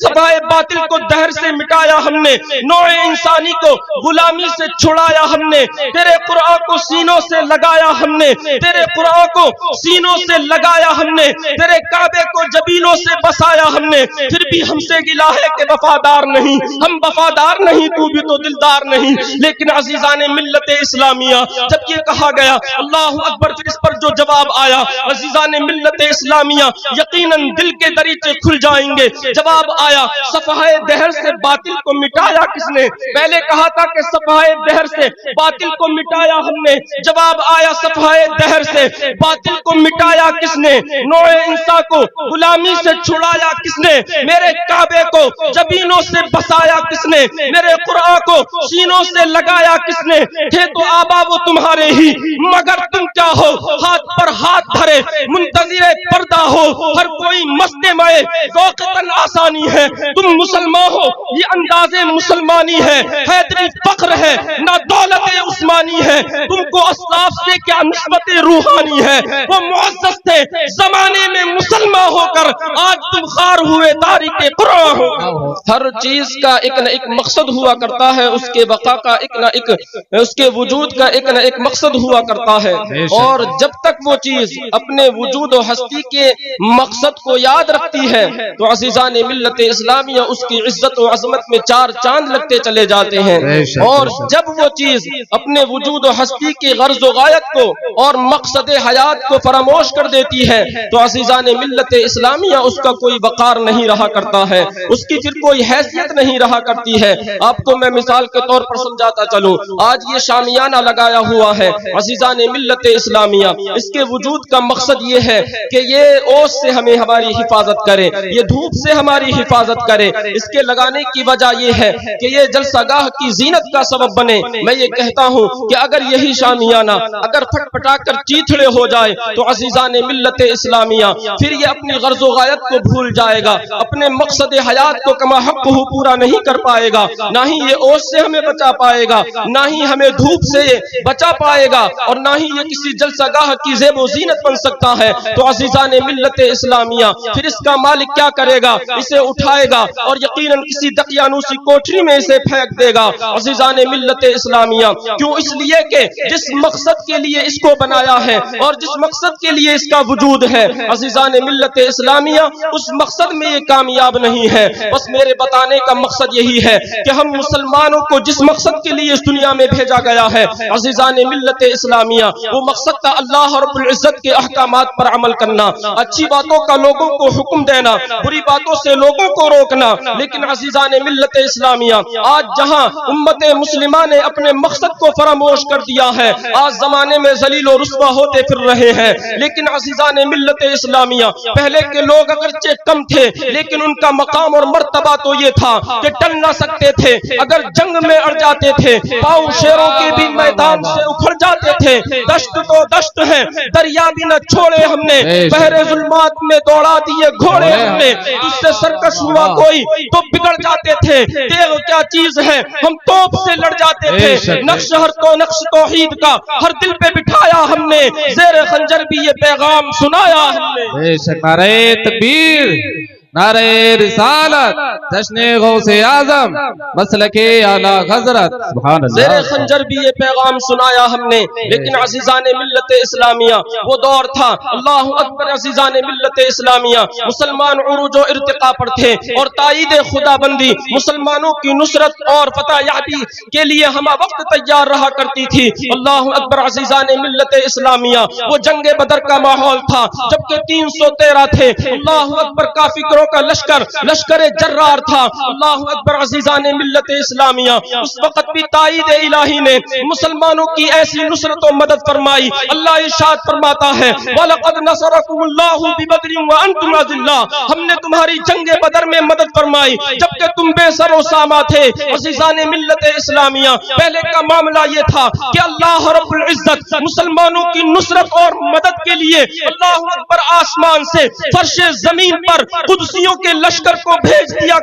صفائے باطل کو دہر سے مٹایا ہم نے، نوع انسانی کو غلامی سے چھڑایا ہم نے، تیرے قرآن کو سینوں سے لگایا ہم نے، تیرے قرآن کو سینوں سے لگایا ہم نے، تیرے کعبے کو جبینوں سے بسایا ہم نے، پھر بھی ہم سے گلہ ہے کہ وفادار نہیں، ہم وفادار نہیں، تو بھی تو دلدار نہیں۔ لیکن عزیزان ملت اسلامیہ، جب یہ کہا گیا اللہ اکبر، پھر اس پر جو جواب آیا عزیزان ملت اسلامیہ، یقیناً دل کے دریچے کھل جائیں گے۔ جواب آیا صفحہ دہر سے باطل کو مٹایا کس نے؟ پہلے کہا تھا کہ صفحہ دہر سے باطل کو مٹایا ہم نے، جواب آیا صفحہ دہر سے باطل کو مٹایا کس نے؟ نوع انسان کو غلامی سے چھڑایا کس نے؟ میرے کعبے کو جبینوں سے بسایا کس نے؟ میرے قرآن کو سینوں سے لگایا کس نے؟ تھے تو آبا وہ تمہارے ہی، مگر تم کیا ہو؟ ہاتھ پر ہاتھ دھرے منتظر پردہ ہو، ہر کوئی مستے میں ذوق تن آسانی ہے۔ تم مسلمان ہو، یہ انداز مسلمانی ہے، حیدری فخر ہے نہ دولت عثمانی ہے۔ تم کو اسلاف سے کیا نسبت روحانی ہے، وہ معزز تھے زمانے میں مسلمان ہو کر، آج تم خار ہوئے تاریخ قرآن ہو۔ ہر چیز کا ایک نہ ایک مقصد ہوا کرتا ہے، اس کے بقا کا ایک نہ ایک، اس کے وجود کا ایک نہ ایک مقصد ہوا کرتا ہے، اور جب تک وہ چیز اپنے وجود و ہستی کے مقصد کو یاد رکھتی ہے تو عزیزان ملت اسلامیہ اس کی عزت و عظمت میں چار چاند لگتے چلے جاتے ہیں، اور جب وہ چیز اپنے وجود و ہستی کی غرض و غایت کو اور مقصد حیات کو فراموش کر دیتی ہے تو عزیزان ملت اسلامیہ اس کا کوئی وقار نہیں رہا کرتا ہے، اس کی پھر کوئی حیثیت نہیں رہا کرتی ہے۔ آپ کو میں مثال کے طور پر سمجھاتا چلوں، آج یہ شامیانہ لگایا ہوا ہے عزیزان ملت اسلامیہ، اس کے وجود کا مقصد یہ ہے کہ یہ اوس سے ہمیں ہماری حفاظت کرے، یہ دھوپ سے ہماری حفاظت کرے۔ اس کے لگانے کی وجہ یہ ہے کہ یہ جلسہ گاہ کی زینت کا سبب بنے۔ میں یہ کہتا ہوں کہ اگر یہی شامیانہ اگر پھٹ پٹا کر چیتھڑے ہو جائے تو عزیزان ملت اسلامیہ پھر یہ اپنی غرض و غایت کو بھول جائے گا، اپنے مقصد حیات کو کما حق ہو پورا نہیں کر پائے گا، نہ ہی یہ اوس سے ہمیں بچا پائے گا، نہ ہی ہمیں دھوپ سے بچا پائے گا، اور نہ ہی یہ کسی جلسہ گاہ کی زیب و زینت بن سکتا ہے۔ تو عزیزان ملت اسلامیہ پھر اس کا مالک کیا کرے گا؟ اسے اٹھائے گا اور یقیناً کسی دقیانوسی کوٹری میں اسے پھینک دے گا۔ عزیزان ملت اسلامیہ کیوں؟ اس لیے کہ جس مقصد کے لیے اس کو بنایا ہے اور جس مقصد کے لیے اس کا وجود ہے عزیزان ملت اسلامیہ، اس مقصد میں یہ کامیاب نہیں ہے۔ بس میرے بتانے کا مقصد یہی ہے کہ ہم مسلمانوں کو جس مقصد کے لیے اس دنیا میں بھیجا گیا ہے عزیزان ملت اسلامیہ، وہ مقصد تھا اللہ رب العزت کے احکامات پر عمل کرنا، اچھی باتوں کا لوگوں کو حکم دینا، بری باتوں سے لوگوں کو روکنا۔ لیکن عزیزان ملت اسلامیہ آج جہاں امت مسلمہ نے اپنے مقصد کو فراموش کر دیا ہے، آج زمانے میں ذلیل و رسوا ہوتے پھر رہے ہیں۔ لیکن عزیزان ملت اسلامیہ پہلے کے لوگ اگرچہ کم تھے لیکن ان کا مقام اور مرتبہ تو یہ تھا کہ ٹل نہ سکتے تھے، اگر جنگ میں اڑ جاتے تھے پاؤں شیروں کے بھی میدان سے اکھڑ جاتے تھے۔ دشت تو دشت ہے، دریا بھی نہ چھوڑے ہم نے، بحر ظلمات میں دوڑا دیے گھوڑے ہم نے، اس سے سرکش ہوا کوئی تو بگڑ جاتے تھے۔ تیغ کیا چیز ہے، ہم توپ سے لڑ جاتے تھے، نقش ہر تو نقش توحید کا ہر دل پہ بٹھایا ہم نے، زیر خنجر بھی یہ پیغام سنایا ہم نے۔ نعرہ تکبیر، نعرہ رسالت، جشن غوث اعظم، مسلک اعلی حضرت، سبحان اللہ۔ زیر خنجر بھی یہ پیغام سنایا ہم نے۔ لیکن عزیزان ملت اسلامیہ وہ دور تھا، اللہ اکبر، عزیزان ملت اسلامیہ مسلمان عروج و ارتقاء پر تھے، اور تائید خدا بندی مسلمانوں کی نصرت اور فتح یابی کے لیے ہم وقت تیار رہا کرتی تھی۔ اللہ اکبر، عزیزان ملت اسلامیہ وہ جنگ بدر کا ماحول تھا، جبکہ 313 تھے۔ اللہ اکبر، کافروں کا لشکر جرار تھا۔ اللہ اکبر، عزیزان ملت اسلامیہ اس وقت بھی تائید الہی نے مسلمانوں کی ایسی نصرت و مدد فرمائی۔ اللہ ارشاد فرماتا ہے وَلَقَدْ نَصَرَكُمُ اللَّهُ بِبَدْرٍ وَأَنْتُمْ أَذِلَّةٌ، ہم نے تمہاری جنگ بدر میں مدد فرمائی جبکہ تم بے سر و ساما تھے۔ عزیزان ملت اسلامیہ پہلے کا معاملہ یہ تھا کہ اللہ رب العزت مسلمانوں کی نصرت اور مدد کے لیے اللہ اکبر آسمان سے فرش زمین پر قدسیوں کے لشکر کو بھیج دیا